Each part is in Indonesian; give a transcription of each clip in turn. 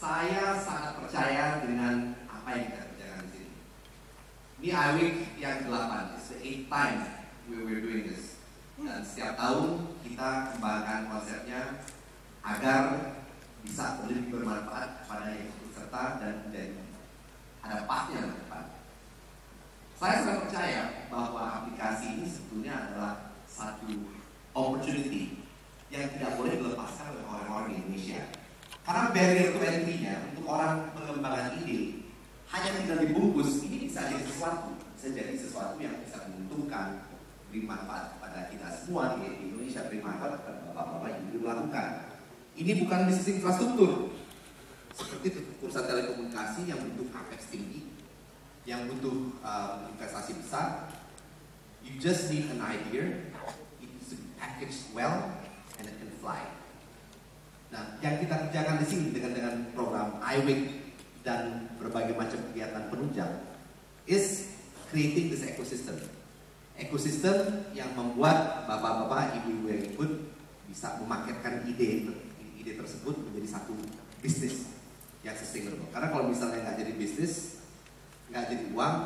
Saya sangat percaya dengan apa yang kita kerjakan di sini. Ini iWeek yang ke-8, it's the 8th time we're doing this. Dan setiap tahun kita kembangkan konsepnya agar bisa lebih bermanfaat kepada yang ikut serta dan menjadi ada pasnya ke depan. Saya sangat percaya bahwa aplikasi ini sebetulnya adalah satu opportunity yang tidak boleh dilepaskan oleh orang-orang di Indonesia. Karena barrier to entry-nya untuk orang mengembangkan ide hanya tinggal dibungkus, ini bisa jadi sesuatu yang bisa menguntungkan, beri manfaat kepada kita semua di Indonesia, beri manfaat kepada bapak-bapak yang melakukan. Ini bukan bisnis infrastruktur seperti perusahaan telekomunikasi yang butuh capex tinggi, yang butuh investasi besar. You just need an idea, it is packaged well, and it can fly. Nah, yang kita kerjakan di sini dengan program iWeek dan berbagai macam kegiatan penunjang is creating this ecosystem. Ekosistem yang membuat bapak-bapak, ibu-ibu yang ikut bisa memarketkan ide tersebut menjadi satu bisnis yang sustainable. Karena kalau misalnya nggak jadi bisnis, nggak jadi uang,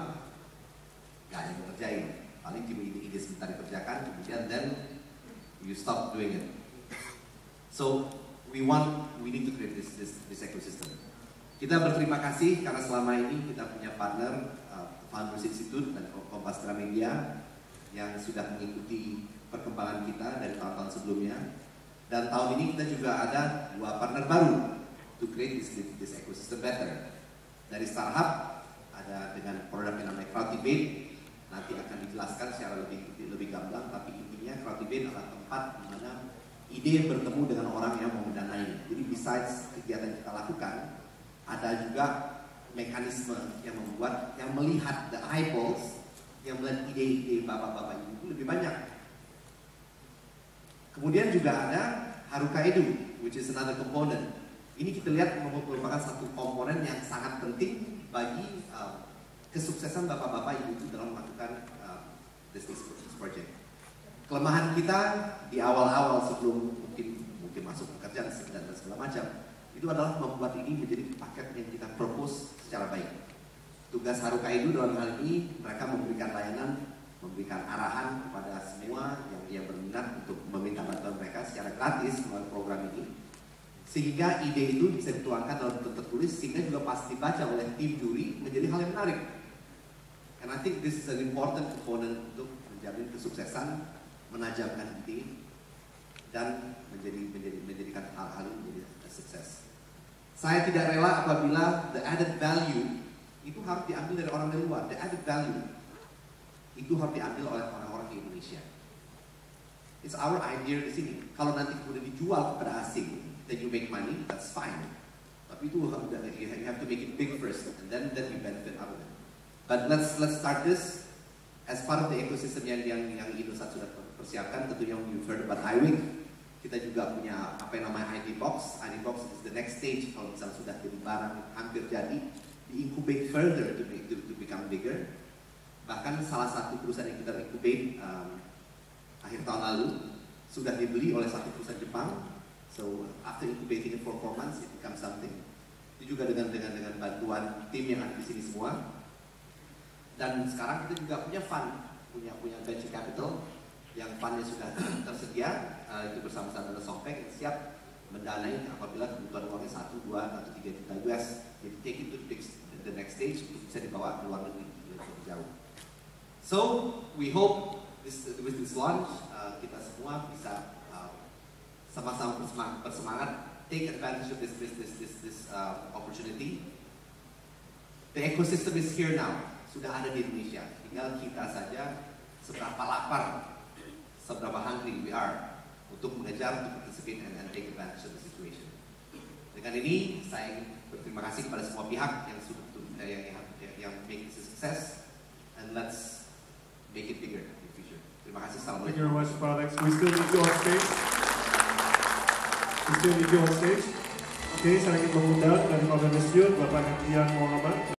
nggak ada yang kerjain. Paling cuma ide-ide sebentar dikerjakan, kemudian then you stop doing it. So we need to create this ecosystem. Kita berterima kasih karena selama ini kita punya partner Founders Institute dan Kompas Gramedia yang sudah mengikuti perkembangan kita dari tahun-tahun sebelumnya. Dan tahun ini kita juga ada 2 partner baru to create this ecosystem better. Dari startup ada dengan produk yang namanya Crowdivate, nanti akan dijelaskan secara lebih gamblang, tapi intinya Crowdivate adalah tempat di mana ide bertemu dengan orang yang mau mendanai. Jadi besides kegiatan yang kita lakukan, ada juga mekanisme yang melihat the eyeballs, yang melihat ide-ide bapak-bapak ibu lebih banyak. Kemudian juga ada Haruka Edu, which is another component. Ini kita lihat merupakan satu komponen yang sangat penting bagi kesuksesan bapak-bapak ibu dalam melakukan this project. Kelemahan kita di awal-awal sebelum mungkin masuk pekerjaan dan segala macam, itu adalah membuat ini menjadi paket yang kita propose secara baik. Tugas Haruka Edu dalam hal ini, mereka memberikan layanan, memberikan arahan kepada semua yang berminat untuk meminta bantuan mereka secara gratis melalui program ini. Sehingga ide itu bisa dituangkan dalam bentuk tertulis, sehingga juga pasti dibaca oleh tim juri menjadi hal yang menarik. And I think this is an important component untuk menjamin kesuksesan, menajamkan ide, dan menjadikan hal-hal ini menjadi sukses. Saya tidak rela apabila the added value itu harus diambil dari orang dari luar. The added value itu harus diambil oleh orang-orang di Indonesia. It's our idea di sini. Kalau nanti kemudian dijual kepada asing, then you make money, that's fine. Tapi itu you have to make it big first, and then you benefit out of it. But let's start this as part of the ecosystem yang Indosat sudah persiapkan. Tentunya you've heard about iWeek. Kita juga punya apa yang namanya ID Box. ID Box is the next stage. Kalau misalnya sudah jadi barang hampir jadi, di-incubate further to become bigger. Bahkan salah satu perusahaan yang kita incubate akhir tahun lalu sudah dibeli oleh satu perusahaan Jepang. So after incubating it for 4 months, it becomes something. Itu juga dengan bantuan tim yang ada di sini semua. Dan sekarang kita juga punya fund, punya venture capital yang fundnya sudah tersedia, itu bersama-sama dengan SoftBank yang siap mendanai apabila kebutuhan uangnya 1, 2, atau 3 juta US. Jadi take it to the next stage untuk bisa dibawa ke luar negeri lebih jauh. So we hope with this launch kita semua bisa sama-sama bersemangat, take advantage of this opportunity. The ecosystem is here now, sudah ada di Indonesia. Tinggal kita saja seberapa lapar, seberapa hungry we are untuk mengejar, untuk participate and take advantage of the situation. Dengan ini saya ingin berterima kasih kepada semua pihak yang sudah yang make this a success, and let's make it bigger in the future. Terima kasih. Assalamualaikum. Thank you very much, Pak Alex. We still need you on stage. Oke, saya ingin mengundang dari Organisiun Bapak Hendrian Muhammad.